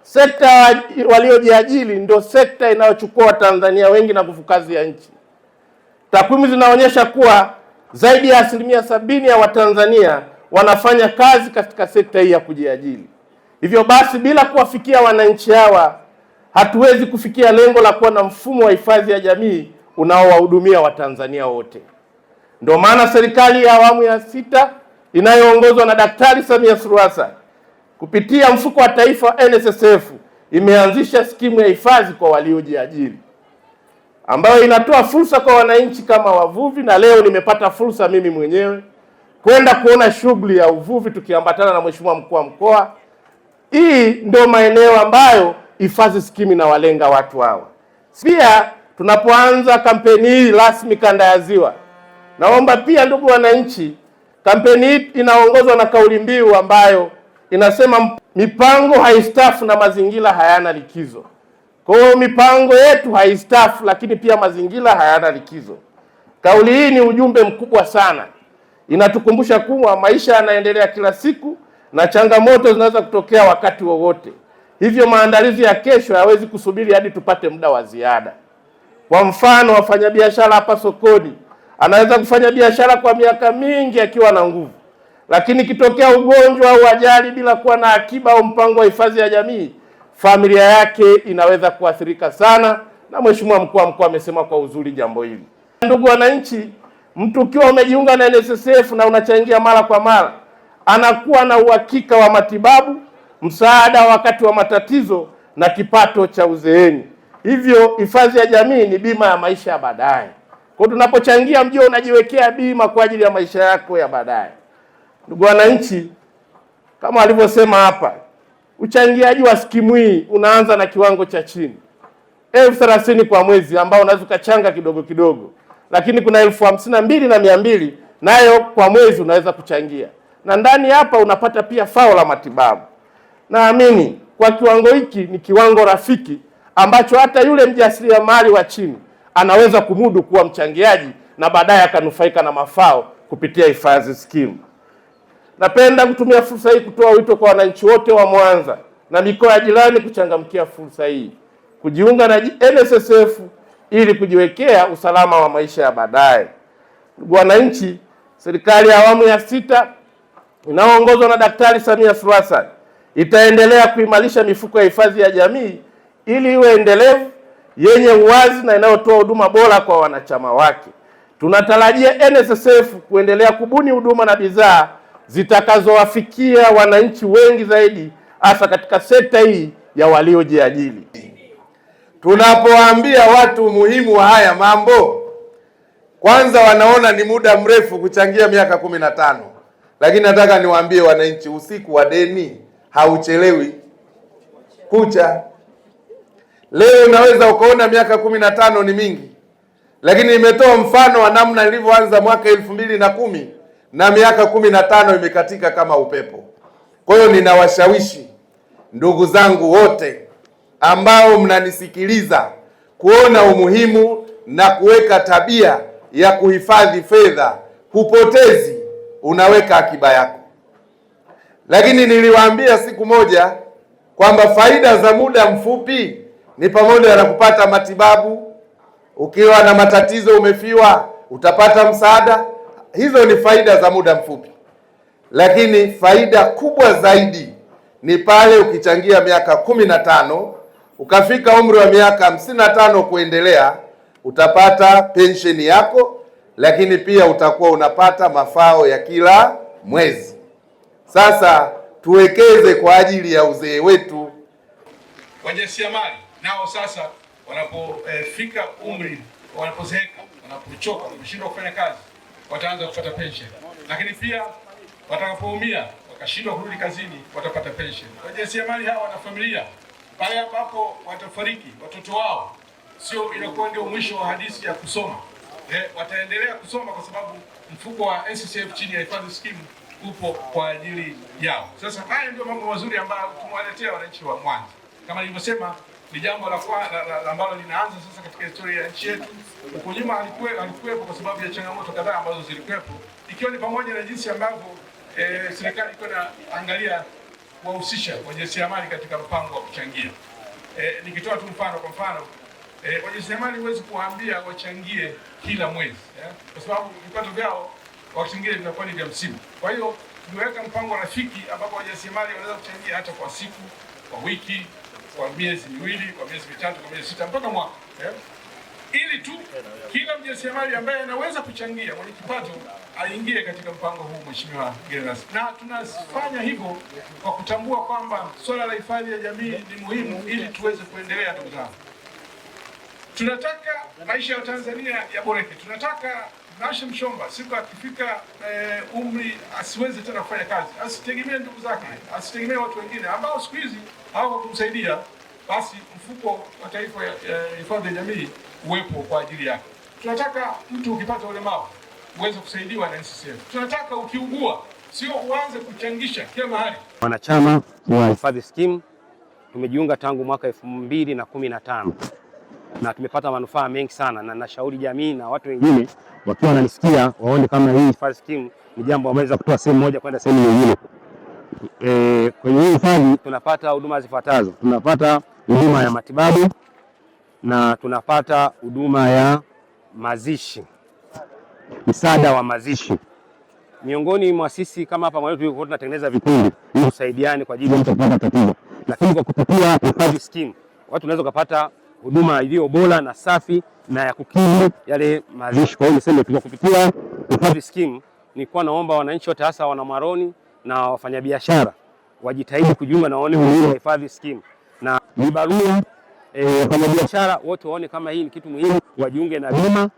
Sekta waliojiajiri ndio sekta inayochukua Watanzania wengi na nguvu kazi ya nchi. Takwimu zinaonyesha kuwa zaidi ya 70% ya Watanzania wanafanya kazi katika sekta hii ya kujiajiri. Hivyo basi, bila kuwafikia wananchi hawa, hatuwezi kufikia lengo la kuwa na mfumo wa hifadhi ya jamii unaowahudumia Watanzania wote. Ndio maana serikali ya awamu ya 6 inayoongozwa na Daktari Samia Suluhu Hassan kupitia mfuko wa taifa NSSF imeanzisha skimu ya hifadhi kwa waliojiajiri, ambayo inatoa fursa kwa wananchi kama wavuvi, na leo nimepata fursa mimi mwenyewe kwenda kuona shughuli ya uvuvi tukiambatana na Mheshimiwa Mkuu wa Mkoa. Hii ndio maeneo ambayo hifadhi skimu inawalenga watu hawa. Pia tunapoanza kampeni hii rasmi kanda ya Ziwa, naomba pia ndugu wananchi, kampeni hii inaongozwa na kauli mbiu ambayo inasema mipango haistaafu na mazingira hayana likizo. Kwa hiyo mipango yetu haistaafu, lakini pia mazingira hayana likizo. Kauli hii ni ujumbe mkubwa sana, inatukumbusha kuwa maisha yanaendelea kila siku na changamoto zinaweza kutokea wakati wowote. Hivyo maandalizi ya kesho hayawezi kusubiri hadi tupate muda wa ziada. Kwa mfano, wafanyabiashara hapa sokoni anaweza kufanya biashara kwa miaka mingi akiwa na nguvu, lakini kitokea ugonjwa au ajali bila kuwa na akiba au mpango wa hifadhi ya jamii, familia yake inaweza kuathirika sana, na Mheshimiwa Mkuu wa Mkoa amesema kwa uzuri jambo hili. Ndugu wananchi, mtu ukiwa umejiunga na NSSF na unachangia mara kwa mara, anakuwa na uhakika wa matibabu, msaada wakati wa matatizo na kipato cha uzeeni. Hivyo hifadhi ya jamii ni bima ya maisha ya baadaye. Kwa tunapochangia, mjue unajiwekea bima kwa ajili ya maisha yako ya baadaye. Ndugu wananchi, kama alivyosema hapa, uchangiaji wa skimu hii unaanza na kiwango cha chini 30,000 kwa mwezi, ambao unaweza ukachanga kidogo kidogo, lakini kuna 52,200 nayo kwa mwezi unaweza kuchangia, na ndani hapa unapata pia fao la matibabu. Naamini kwa kiwango hiki ni kiwango rafiki ambacho hata yule mjasiriamali wa chini anaweza kumudu kuwa mchangiaji na baadaye akanufaika na mafao kupitia hifadhi skimu. Napenda kutumia fursa hii kutoa wito kwa wananchi wote wa Mwanza na mikoa ya jirani kuchangamkia fursa hii, kujiunga na NSSF ili kujiwekea usalama wa maisha ya baadaye. Ndugu wananchi, serikali ya awamu ya 6 inayoongozwa na Daktari Samia Suluhu Hassan itaendelea kuimarisha mifuko ya hifadhi ya jamii ili iwe endelevu, yenye uwazi na inayotoa huduma bora kwa wanachama wake. Tunatarajia NSSF kuendelea kubuni huduma na bidhaa zitakazowafikia wananchi wengi zaidi, hasa katika sekta hii ya waliojiajiri. Tunapoambia watu umuhimu wa haya mambo, kwanza wanaona ni muda mrefu kuchangia miaka 15, lakini nataka niwaambie wananchi, usiku wa deni hauchelewi kucha. Leo unaweza ukaona miaka 15 ni mingi, lakini nimetoa mfano wa namna nilivyoanza mwaka 2010 na miaka 15 imekatika kama upepo. Kwa hiyo ninawashawishi ndugu zangu wote ambao mnanisikiliza kuona umuhimu na kuweka tabia ya kuhifadhi fedha. Hupotezi, unaweka akiba yako. Lakini niliwaambia siku moja kwamba faida za muda mfupi ni pamoja na kupata matibabu. Ukiwa na matatizo, umefiwa, utapata msaada. Hizo ni faida za muda mfupi, lakini faida kubwa zaidi ni pale ukichangia miaka 15 ukafika umri wa miaka 55 kuendelea, utapata pensheni yako, lakini pia utakuwa unapata mafao ya kila mwezi. Sasa tuwekeze kwa ajili ya uzee wetu. Wajasiriamali nao sasa wanapofika umri, wanapozeeka, wanapochoka, wameshindwa kufanya kazi, wataanza kupata pension. Lakini pia watakapoumia wakashindwa kurudi kazini, watapata pension. Wajasiriamali hawa wana familia, pale ambapo watafariki watoto wao, sio inakuwa ndio mwisho wa hadithi ya kusoma. Wataendelea kusoma kwa sababu mfuko wa NSSF chini ya hifadhi skimu upo kwa ajili yao. Sasa haya ndio mambo mazuri ambayo tumewaletea wananchi wa Mwanza. Kama nilivyosema, ni jambo la ambalo linaanza sasa katika historia ya nchi yetu. Huko nyuma halikuwepo kwa sababu ya changamoto kadhaa ambazo zilikuwepo, ikiwa ni pamoja na jinsi ambavyo serikali ilikuwa inaangalia kuwahusisha wajasiriamali katika mpango wa kuchangia. Nikitoa tu mfano, kwa mfano wajasiriamali huwezi kuwaambia wachangie kila mwezi kwa sababu vipato vyao wakati mwingine vinakuwa ni vya msimu. Kwa hiyo tumeweka mpango rafiki ambapo wajasiriamali wanaweza kuchangia hata kwa siku, kwa wiki, kwa miezi miwili, kwa miezi mitatu, kwa miezi sita mpaka mwaka ili tu kila mjasiriamali ambaye anaweza kuchangia mwenye kipato aingie katika mpango huu, Mheshimiwa mgeni rasmi. Na tunafanya hivyo kwa kutambua kwamba swala la hifadhi ya jamii ni muhimu ili tuweze kuendelea. Ndugu zangu, tunataka maisha ya Tanzania yaboreke. Tunataka Nashe Mshomba siku akifika umri asiweze tena kufanya kazi, asitegemee ndugu zake, asitegemee watu wengine ambao siku hizi hawako kumsaidia. Basi mfuko wa taifa ya hifadhi ya jamii uwepo kwa ajili yake. Tunataka mtu ukipata ulemavu uweze kusaidiwa na NSSF. Tunataka ukiugua sio uanze kuchangisha kila mahali. Wanachama wa hifadhi scheme tumejiunga tangu mwaka 2015 na tumepata manufaa mengi sana, na nashauri jamii na watu wengine wakiwa wananisikia waone kama hii hifadhi scheme ni jambo ambalo kutoa sehemu moja kwenda sehemu nyingine. Kwenye hii hifadhi tunapata huduma zifuatazo. Tunapata huduma ya matibabu na tunapata huduma ya mazishi, msaada wa mazishi. Miongoni mwa sisi kama hapa mwanzo tulikuwa tunatengeneza vikundi ili kusaidiane kwa ajili ya mtu kupata tatizo, lakini kwa kupitia hifadhi scheme watu wanaweza kupata huduma iliyo bora na safi na ya kukidhi yale mazishi. Kwa hiyo niseme kwa kupitia hifadhi scheme nilikuwa naomba wananchi wote, hasa wana Mwaroni na wafanyabiashara, wajitahidi kujiunga na waone umuhimu wa hifadhi scheme, na ni barua wafanyabiashara wote waone kama hii ni kitu muhimu, wajiunge na bima,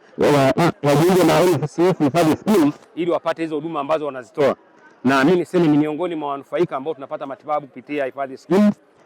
wajiunge na NSSF hifadhi scheme ili wapate hizo huduma ambazo wanazitoa. Na mimi niseme ni miongoni mwa wanufaika ambao tunapata matibabu kupitia hifadhi scheme.